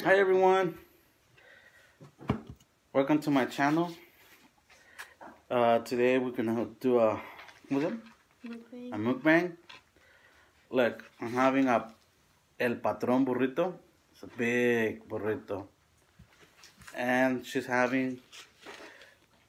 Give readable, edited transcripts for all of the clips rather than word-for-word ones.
Hi everyone, welcome to my channel. Today we're gonna do what's it? A Mukbang. mukbang. Look, I'm having a El Patron burrito. It's a big burrito, and she's having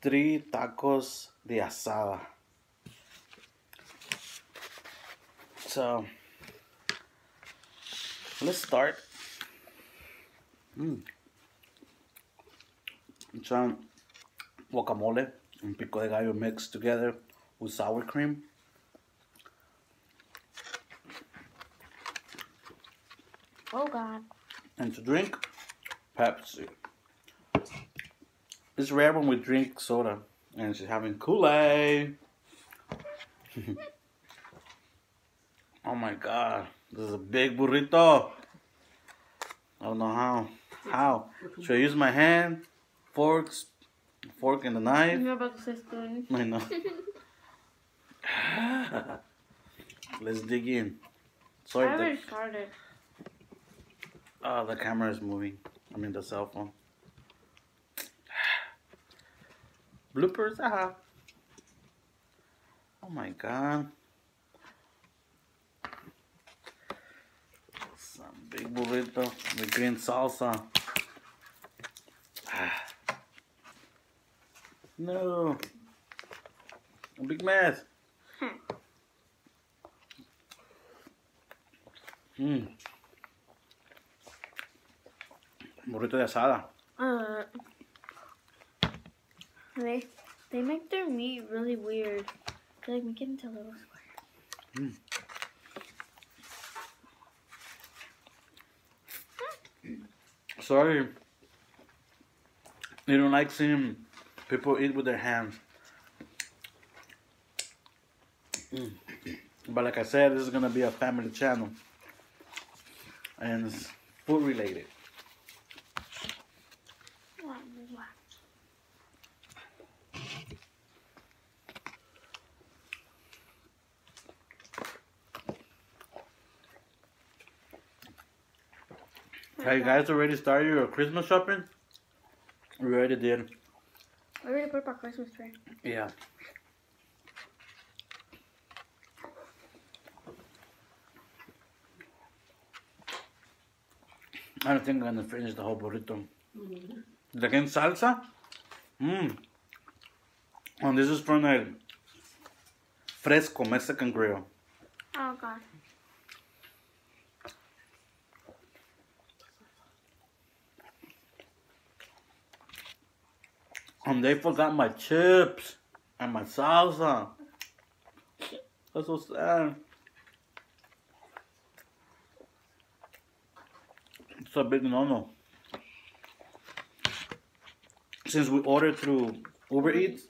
3 tacos de asada. So let's start. Some guacamole and pico de gallo mixed together with sour cream. Oh God. And to drink, Pepsi. It's rare when we drink soda, and she's having Kool-Aid. Oh my God, this is a big burrito. I don't know how. How? Should I use my hand, fork and the knife? You're about to say spoon. I know. Let's dig in. I Sorry, already started. the camera is moving. I mean the cell phone. Bloopers, aha. Oh my God. Some big burrito with green salsa. No. A big mess. Burrito de asada. Uh, they make their meat really weird. They like make it into little squares. Sorry. You don't like seeing people eat with their hands. But like I said, this is gonna be a family channel. And it's food related. Have you guys already started your Christmas shopping? We already did. I already put up our Christmas tree. Yeah. I don't think I'm gonna finish the whole burrito. Again, salsa? Mmm. And this is from a Fresco Mexican grill. Oh God. And they forgot my chips and my salsa. That's so sad. It's a big no-no. Since we ordered through Uber Eats,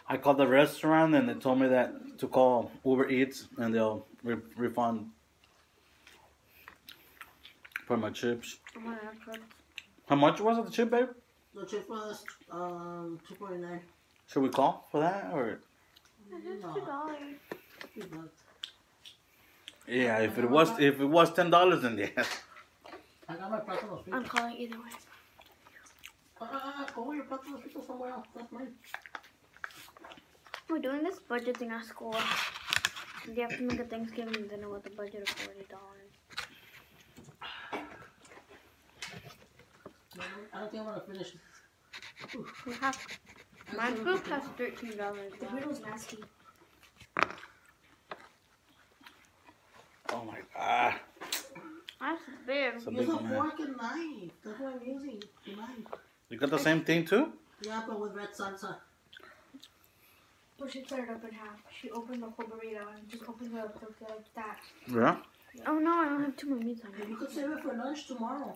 I called the restaurant and they told me that to call Uber Eats and they'll refund for my chips. How much was it, the chip, babe? The chip was $2.49. Should we call for that or? It's No. $2. Yeah, if it was $10, then yes. I got my plato los I'm fritos. calling either way. Go your plato los fritos somewhere else. That's mine. We're doing this budget thing at school. You have to make a Thanksgiving dinner with a budget of $40. I don't think I'm gonna finish it. We have. My group has $13. The burrito's nasty. Oh my God. That's big. It's a Use big a man. fork and knife. That's what I'm using. The knife. You got the same thing too? Yeah, but with red salsa. Well, she cut it up in half. She opened the whole burrito and just opened it up like that. Yeah. Oh no, I don't have too much meat on You it. could save it for lunch tomorrow.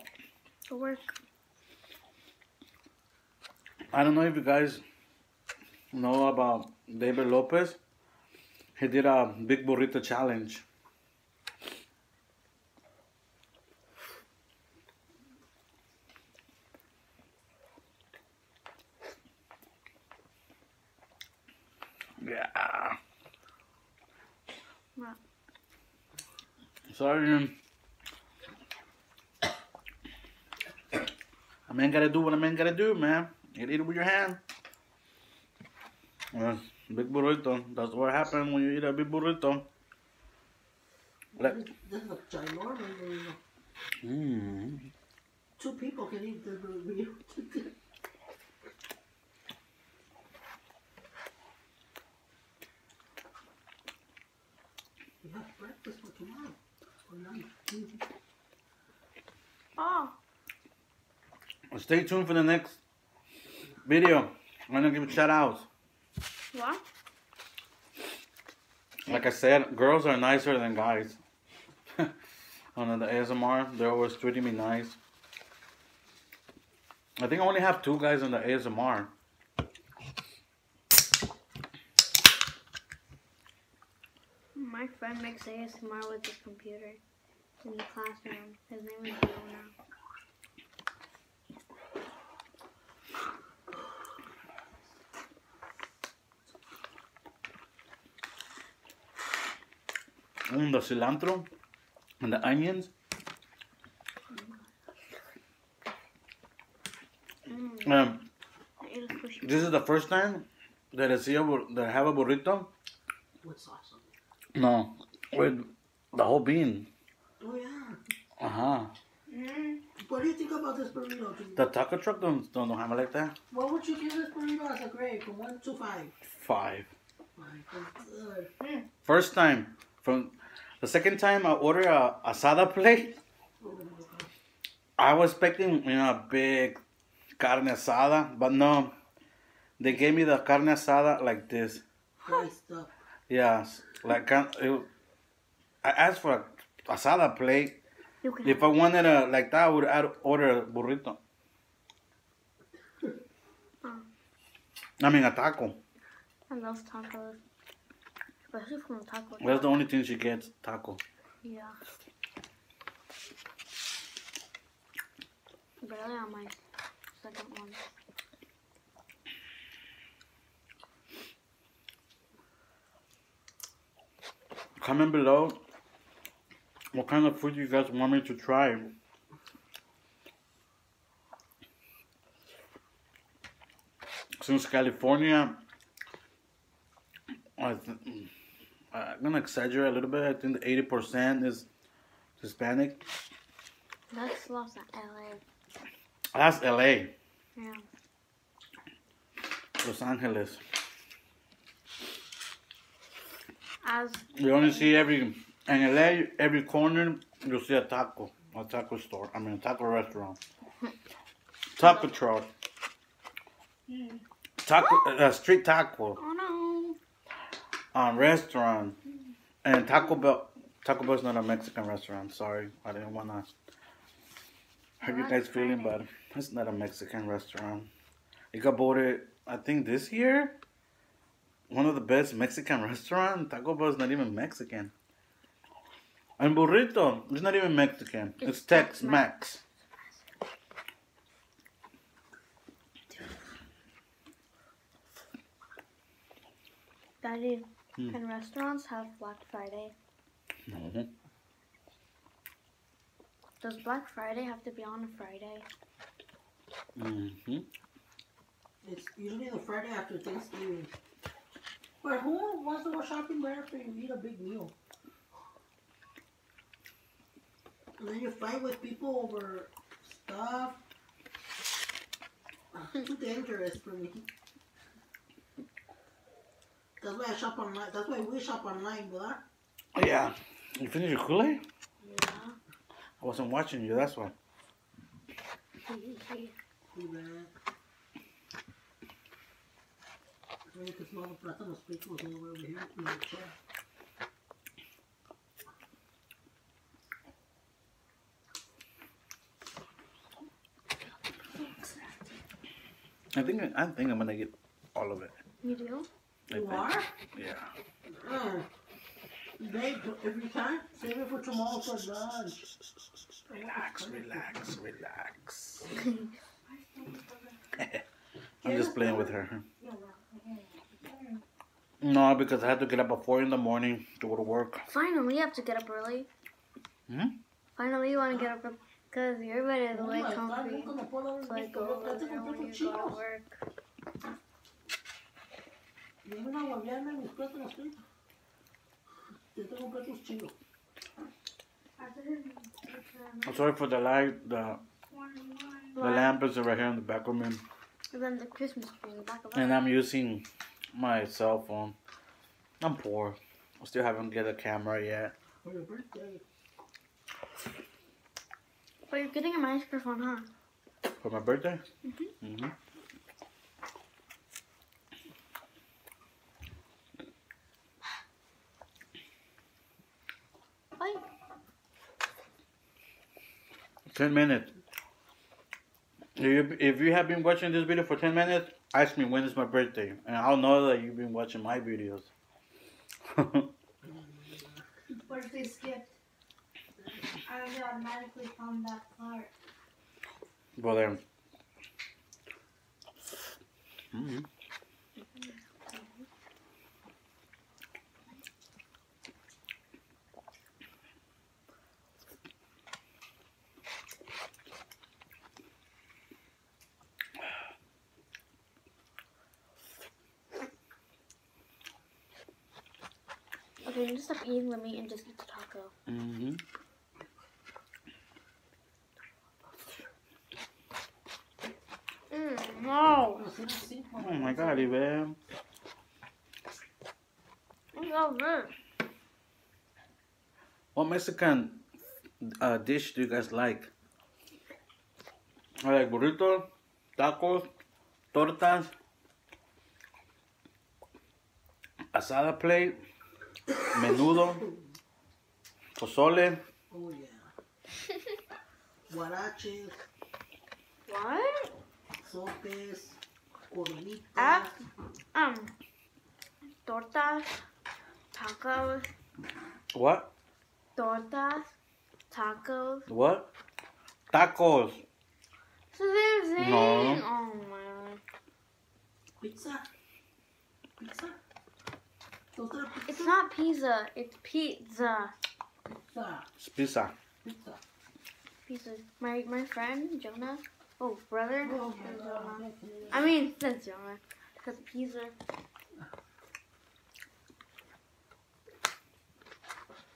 For work. I don't know if you guys know about David Lopez. He did a big burrito challenge. Yeah. Sorry. man gotta do what a man gotta do, man. You eat it with your hand. Big burrito. That's what happens when you eat a big burrito. This is a ginormous burrito. Mm. 2 people can eat the burrito. You have breakfast for tomorrow. Or night. Oh. Stay tuned for the next video. I'm gonna give shout outs. What? Like I said, girls are nicer than guys. On the ASMR, they're always treating me nice. I think I only have 2 guys on the ASMR. My friend makes ASMR with his computer in the classroom. His name is Jonah. The cilantro and the onions. This is the first time that I have a burrito. With sauce on it. No, with the whole bean. Oh, yeah. Uh-huh. What do you think about this burrito? The taco truck don't have it like that. What would you give this burrito as a grade from 1 to 5? 5. 5. That's good. First time. From the second time I ordered a asada plate, I was expecting, a big carne asada, but no. They gave me the carne asada like this. Sliced up. Yes, like I asked for a asada plate. You can If I wanted a like that, I would order a burrito. I mean a taco. I love tacos. Especially from a taco. That's the only thing she gets, taco. Yeah. Barely on my second one. Comment below what kind of food you guys want me to try. Since California, I'm gonna exaggerate a little bit. I think the 80% is Hispanic. That's Los LA. That's LA, Yeah. Los Angeles. As You only see in LA, every corner, you'll see a taco store. I mean, a taco restaurant. Taco truck. Taco, street taco. oh no. Restaurant. And Taco Bell. Taco Bell's not a Mexican restaurant. Sorry. I didn't want to hurt you guys' feeling, but it's not a Mexican restaurant. It got voted, I think, this year, one of the best Mexican restaurants. Taco Bell's not even Mexican. And burrito, it's not even Mexican. It's Tex-Mex. Daddy, can restaurants have Black Friday? No. Does Black Friday have to be on a Friday? Mm-hmm. It's usually the Friday after Thanksgiving. But who wants to go shopping right after you eat a big meal? And then you fight with people over stuff. Too dangerous for me. That's why I shop online. That's why we shop online, brother. Oh, yeah. You finished your Kool-Aid? Yeah. I wasn't watching you, that's why. Do that. You can smell the plátano speakers all over here in the chair. I think I'm gonna get all of it. You do? You are? Yeah. Babe, every time, save it for tomorrow for lunch. Relax. I'm just playing with her. No, because I had to get up at 4 in the morning to go to work. Finally, you have to get up early. Hmm? Finally, you want to get Because your bed is Oh way my God, comfy. nunca me puedo dar So I un go gusto. over Ya te there compré when tus you go to chinos. work. Vienen a guayarme mis plátanos fritos. Ya te compré tus chinos. I'm sorry for the light. The lamp is right here in the back of me. And then the Christmas tree in the back of And it. I'm using my cell phone. I'm poor. I still haven't get a camera yet. For your birthday. But you're getting a microphone, huh? For my birthday? Mm-hmm. Bye. 10 minutes. If you have been watching this video for 10 minutes, ask me when is my birthday. And I'll know that you've been watching my videos. Birthday skipped. I automatically found that part. Well then. Mm-hmm. Okay, you need to stop eating the meat and just eat the taco. Mm-hmm. No! Oh my God, Ivan. It's so good. What Mexican dish do you guys like? I like burritos, tacos, tortas, asada plate, menudo, pozole. Oh yeah. Guaraches, What? sopes, cornitas. Ah, tortas, tacos, What? tortas, tacos. What? Tacos. It's the same thing. No. Oh my God. Pizza. Pizza. Total pizza. It's not pizza. It's pizza. Pizza. It's pizza. Pizza. Pizza. My friend Jonah. Oh, brother. Oh That's my Jonah. God. I mean, that's Jonah. Because pizza.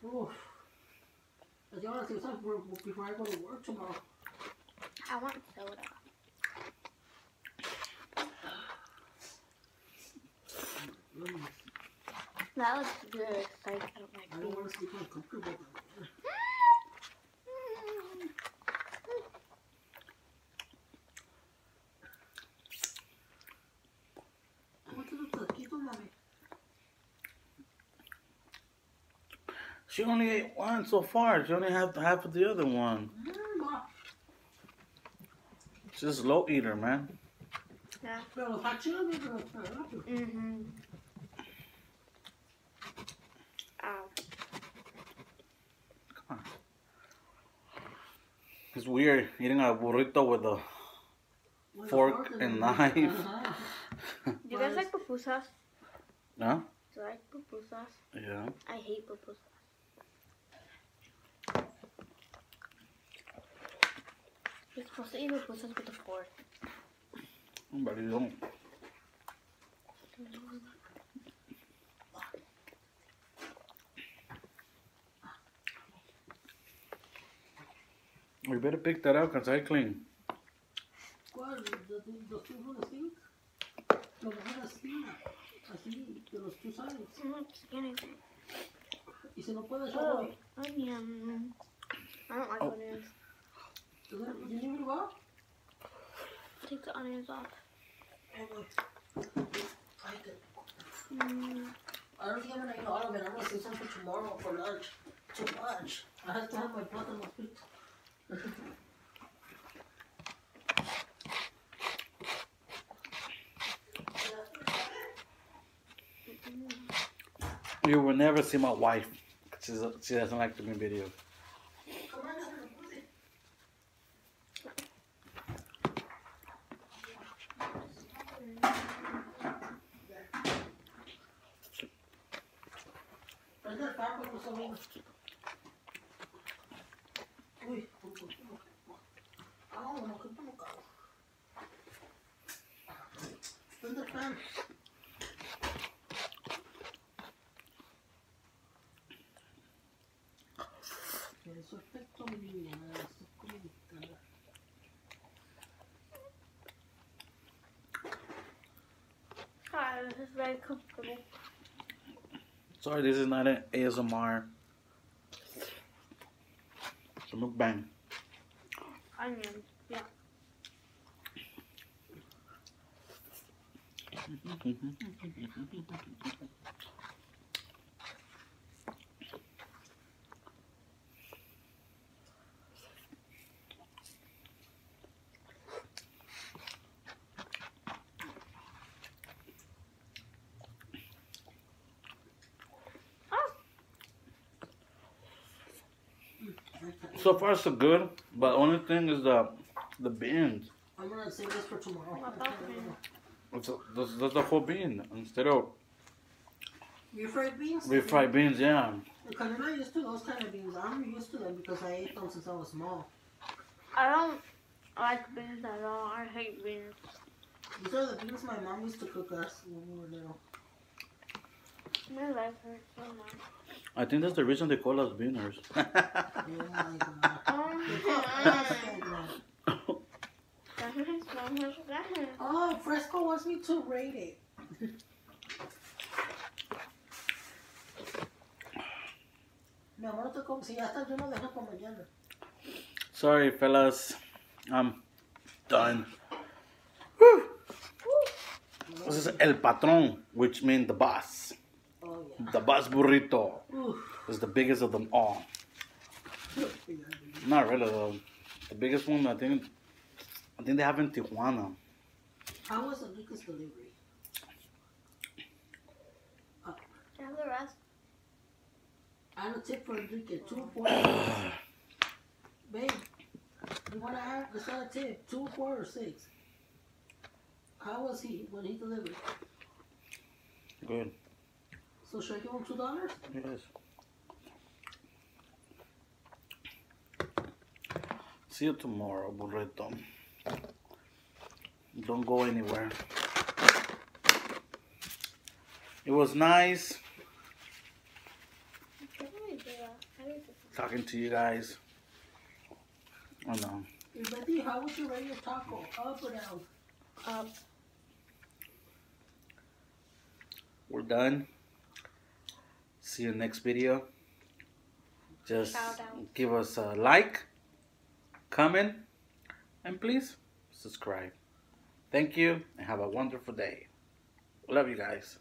Oof. I just want to say something before I go to work tomorrow. I want soda. That looks good. I don't like I don't beans. want to sleep uncomfortable. What's the taquito, mommy? She only ate one so far. She only had half of the other one. She's a slow eater, man. Yeah. Pero los hot chiles me los rápido. Mm-hmm. Ow. Come on. It's weird eating a burrito with a fork and knife. Do you guys like pupusas? Huh? Do you like pupusas? Yeah. I hate pupusas. You're supposed to eat pupusas with a fork. But you don't. We better pick that up because I clean. ¿Cuál? ¿Los tubos así? Los de así, así, de los two sides. I'm not anything. Y si no puedes, yo Oh, voy. onion. I don't like Oh. onions. You need me to go? Take the onions off. I don't think I'm gonna eat all of it. I'm gonna save some for tomorrow for lunch. Too much. I have to have my plátano frito. You will never see my wife. She doesn't like to make videos. Uy, No, no ocupa no cago. Prende el fan. Eso es perfecto, mi niña. Esto es comidita. Ah, this is very comfortable. Sorry, this is not an ASMR. It's a mukbang. Onion, yeah. So far, so good. But only thing is the beans. I'm gonna save this for tomorrow. That's the whole bean instead of Refried beans? refried beans. Yeah. Because you're not used to those kind of beans. I'm used to them because I ate them since I was small. I don't like beans at all. I hate beans. These are the beans my mom used to cook us when we were little. My life hurts so much. I think that's the reason they call us beaners. Oh my god. Oh, Fresco wants me to rate it. Mi amor, no te como. Si ya estás lleno, deja para mañana. Sorry, fellas. I'm done. Whew. This is El Patron, which means the boss. Oh, yeah. The boss burrito Oof. is the biggest of them all. Not really though. The biggest one I think they have in Tijuana. How was Enrique's delivery? Have the rest. I have a tip for Enrique. 2, 4, 6. Babe, you want to add? It's not a tip. 2, 4, or 6. How was he when he delivered? Good. So should I give him $2? Yes. See you tomorrow, burrito. Don't go anywhere. It was nice talking to you guys. Oh no. Hey, Betty, how was your radio taco? Up or down? Up. We're done. See you next video. Just Shout out. give us a like, comment, and please subscribe. Thank you and have a wonderful day. Love you guys.